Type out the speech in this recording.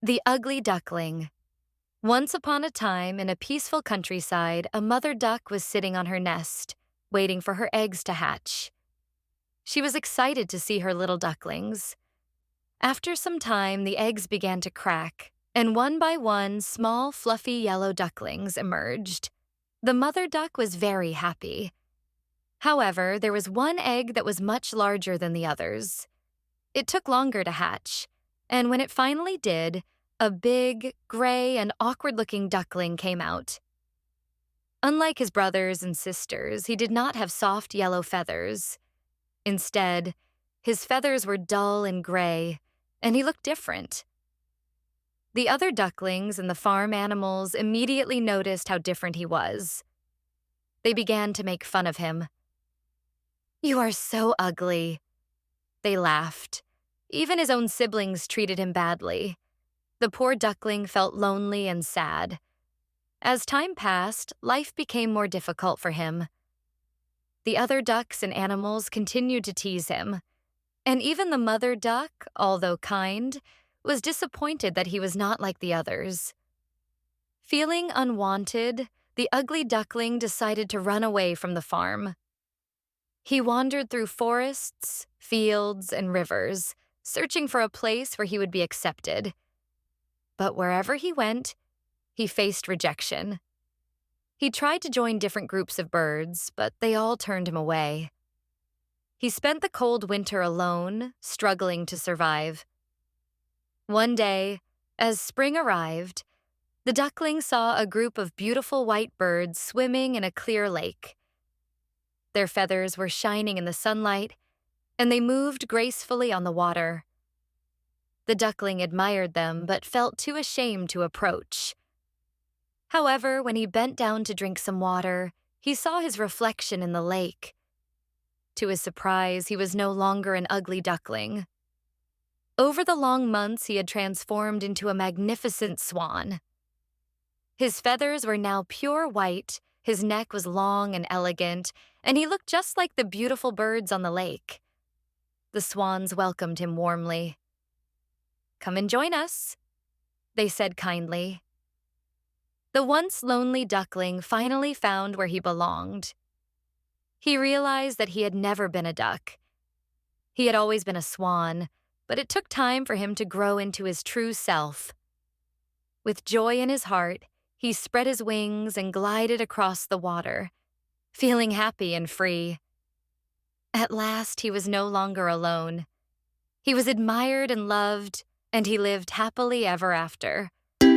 The Ugly Duckling. Once upon a time, in a peaceful countryside, a mother duck was sitting on her nest, waiting for her eggs to hatch. She was excited to see her little ducklings. After some time, the eggs began to crack, and one by one, small, fluffy yellow ducklings emerged. The mother duck was very happy. However, there was one egg that was much larger than the others. It took longer to hatch, and when it finally did, a big, gray, and awkward-looking duckling came out. Unlike his brothers and sisters, he did not have soft yellow feathers. Instead, his feathers were dull and gray, and he looked different. The other ducklings and the farm animals immediately noticed how different he was. They began to make fun of him. "You are so ugly," they laughed. Even his own siblings treated him badly. The poor duckling felt lonely and sad. As time passed, life became more difficult for him. The other ducks and animals continued to tease him, and even the mother duck, although kind, was disappointed that he was not like the others. Feeling unwanted, the ugly duckling decided to run away from the farm. He wandered through forests, fields, and rivers, searching for a place where he would be accepted. But wherever he went, he faced rejection. He tried to join different groups of birds, but they all turned him away. He spent the cold winter alone, struggling to survive. One day, as spring arrived, the duckling saw a group of beautiful white birds swimming in a clear lake. Their feathers were shining in the sunlight, and they moved gracefully on the water. The duckling admired them, but felt too ashamed to approach. However, when he bent down to drink some water, he saw his reflection in the lake. To his surprise, he was no longer an ugly duckling. Over the long months, he had transformed into a magnificent swan. His feathers were now pure white, his neck was long and elegant, and he looked just like the beautiful birds on the lake. The swans welcomed him warmly. "Come and join us," they said kindly. The once lonely duckling finally found where he belonged. He realized that he had never been a duck. He had always been a swan, but it took time for him to grow into his true self. With joy in his heart, he spread his wings and glided across the water, feeling happy and free. At last, he was no longer alone. He was admired and loved, and he lived happily ever after.